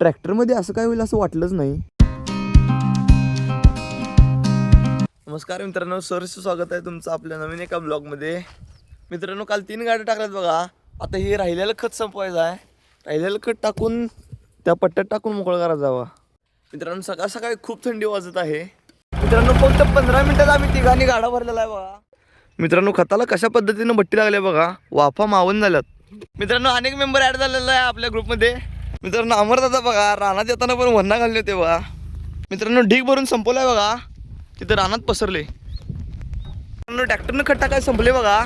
ट्रॅक्टरमध्ये असं काय होईल असं वाटलंच नाही. नमस्कार मित्रांनो, सरचं स्वागत आहे तुमचं आपल्या नवीन एका ब्लॉगमध्ये. मित्रांनो, काल 3 गाड्या टाकल्यात बघा. आता हे राहिलेलं खत संपवायचं आहे. राहिलेलं खत टाकून त्या पट्ट्यात टाकून मोकळं करायचं जावा. मित्रांनो, सकाळ सकाळी खूप थंडी वाजत आहे. मित्रांनो, फक्त 15 मिनिटात आम्ही तिघांनी गाडा भरलेला आहे बघा. मित्रांनो, खताला कशा पद्धतीनं भट्टी लागली बघा. वाफा मावून झाल्यात. मित्रांनो, अनेक मेंबर ॲड झालेला आहे आपल्या ग्रुपमध्ये. मित्रांनो, अमरदादा बघा रानात येताना पण वन्ना घालले होते बघा. मित्रांनो, ढीग भरून संपवलाय बघा. तिथं रानात पसरले. मित्रांनो, ट्रॅक्टरनं खत टाकायला संपले बघा.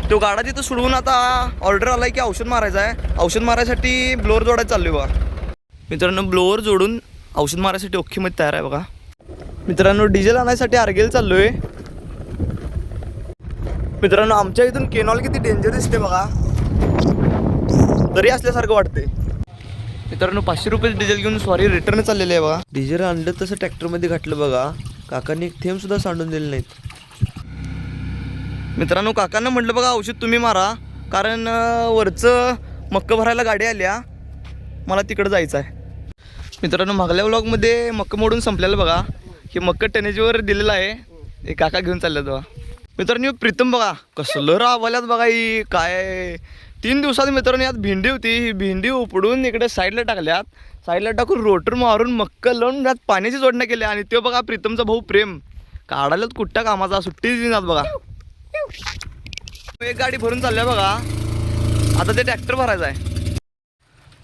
तो गाडा तिथं सोडवून आता ऑर्डर आलाय की औषध मारायचं आहे. औषध मारायसाठी ब्लोअर जोडायला चाललोय बघा. मित्रांनो, ब्लोअर जोडून औषध मारायसाठी ओखीमध्ये तयार आहे बघा. मित्रांनो, डिझेल आणायसाठी आरगेल चाललोय. मित्रांनो, आमच्या इथून केनॉल किती डेंजर दिसते बघा. तरी असल्यासारखं वाटते. मित्रांनो, 500 रुपये डिझेल घेऊन सॉरी रिटर्न चाललेले आहे बघा. डिझेल आणलं तसं ट्रॅक्टरमध्ये घातलं बघा. काकांनी एक थेंब सुद्धा सांडून दिले नाहीत. मित्रांनो, काकांना म्हटलं बघा औषध तुम्ही मारा, कारण वरचं मक्क भरायला गाडी आल्या, मला तिकडं जायचं आहे. मित्रांनो, मागल्या व्लॉगमध्ये मक्क मोडून संपलेलं बघा. हे मक्क टनेजवर दिलेलं आहे. हे काका घेऊन चालल्यात बघा. मित्रांनो, प्रीतम बघा कसलं रावल्यात बघा. ही काय 3 दिवसात मित्रांनो यात भेंडी होती. ही भेंडी उपडून इकडे साईडला टाकल्यात. साईडला टाकून रोटर मारून मक्क लावून यात पाण्याची जोडण्या केल्या. आणि तो बघा प्रीतमचा भाऊ प्रेम काढायलाच कुठल्या कामाचा, सुट्टी दिनात बघा. एक गाडी भरून चालल्या बघा. आता ते ट्रॅक्टर भरायचं आहे.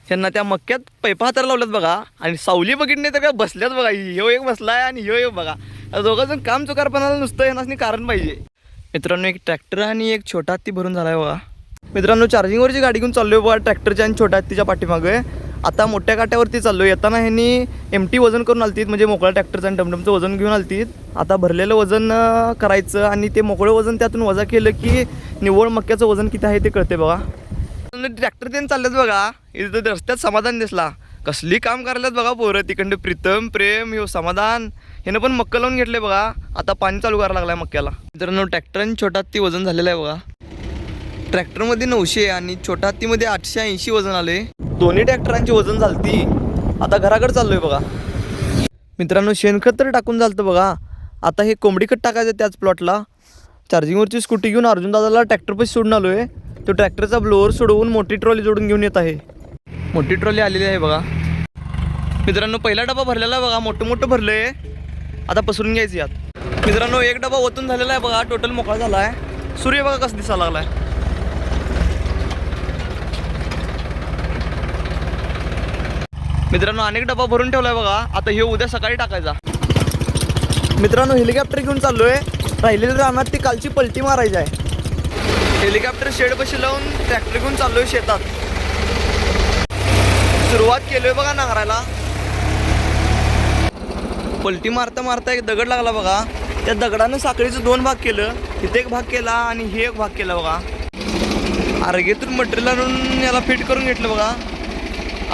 त्यांना त्या मक्क्यात पैपा हाताला लावल्यात बघा. आणि सावली बघितली तर काय बसल्यात बघा. ह्यो एक बसलाय आणि ह्यो एक बघा. दोघंजण काम चुकारपणाला नुसतं येण्यास कारण पाहिजे. मित्रांनो, एक ट्रॅक्टर आणि एक छोटा हत्ती भरून झालाय बघा. मित्रांनो, चार्जिंगवरची गाडी घेऊन चाललोय बघा. ट्रॅक्टरच्या आणि छोट्या हत्तीच्या पाठीमागे. आता मोठ्या काट्यावरती चाललोय. येताना ह्यांनी एमटी वजन करून आलतीत, म्हणजे मोकळ्या ट्रॅक्टरचं आणि टमटमचं वजन घेऊन आलतीत. आता भरलेलं वजन करायचं आणि ते मोकळं वजन त्यातून वजा केलं की निव्वळ मक्याचं वजन किती आहे ते कळते बघा. ट्रॅक्टर त्यांनी चाललेत बघा. इथं रस्त्यात समाधान दिसला. कसली काम करायलात बघा पोरं. तिकडे प्रीतम, प्रेम, ह्यो समाधान. ह्यानं पण मक्क लावून घेतले बघा. आता पाणी चालू करायला लागलाय मक्याला. मित्रांनो, ट्रॅक्टर आणि छोटा हत्ती वजन झालेलं आहे बघा. ट्रॅक्टरमध्ये 900 आणि छोटा हत्तीमध्ये 880 वजन आले. दोन्ही ट्रॅक्टरांची वजन झालती. आता घराकडे चाललोय बघा. मित्रांनो, शेणखत तर टाकून झालतं बघा. आता हे कोंबडी खत टाकायचं त्याच प्लॉटला. चार्जिंगवरची स्कूटी घेऊन अर्जुन दादाला ट्रॅक्टरपाशी सोडून आलोय. तो ट्रॅक्टरचा ब्लोअर सोडवून मोठी ट्रॉली जोडून घेऊन येत आहे. मोठी ट्रॉली आलेली आहे बघा. मित्रांनो, पहिला डबा भरलेला आहे बघा. मोठं भरलंय. आता पसरून घ्यायचं यात. मित्रांनो, एक डबा ओतून झालेला आहे बघा. टोटल मोकळा झाला आहे. सूर्य बघा कसं दिसायला लागलाय. मित्रांनो, अनेक डबा भरून ठेवलाय बघा. आता हे उद्या सकाळी टाकायचा. मित्रांनो, हेलिकॉप्टर घेऊन चाललोय. राहिलेल्या रानात ती कालची पलटी मारायची आहे. हेलिकॉप्टर शेडपाशी लावून ट्रॅक्टर घेऊन चाललोय शेतात. सुरुवात केलोय बघा नांगरायला. पलटी मारता मारता एक दगड लागला बघा. त्या दगडानं साखळीचं 2 भाग केलं. इथे एक भाग केला आणि हे एक भाग केला बघा. आरगेतून मटेरियल आणून याला फिट करून घेतलं बघा.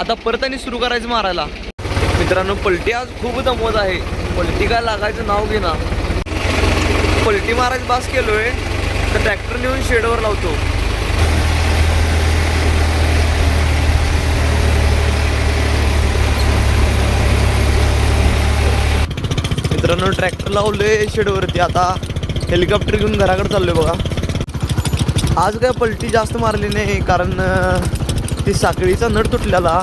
आता परत आणि सुरू करायचं मारायला. मित्रांनो, पलटी आज खूप दमवत आहे. पलटी काय लागायचं नाव घेना. पलटी मारायचं बास केलोय. तर ट्रॅक्टर नेऊन शेडवर लावतो. मित्रांनो, ट्रॅक्टर लावलोय शेडवरती. आता हेलिकॉप्टर घेऊन घराकडे चाललोय बघा. आज काय पलटी जास्त मारली नाही, कारण ती साखळीचा नट तुटलेला.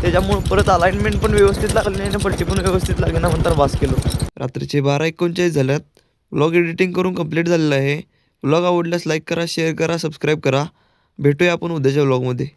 त्याच्यामुळे परत अलाइनमेंट पण व्यवस्थित लागली नाही आणि पलटी पण व्यवस्थित लागली ना, म्हणतात बास केलो. रात्रीचे 12:39 झाल्यात. व्लॉग एडिटिंग करून कंप्लीट झालेलं आहे. व्लॉग आवडल्यास लाईक करा, शेअर करा, सबस्क्राईब करा. भेटूया आपण उद्याच्या व्लॉगमध्ये.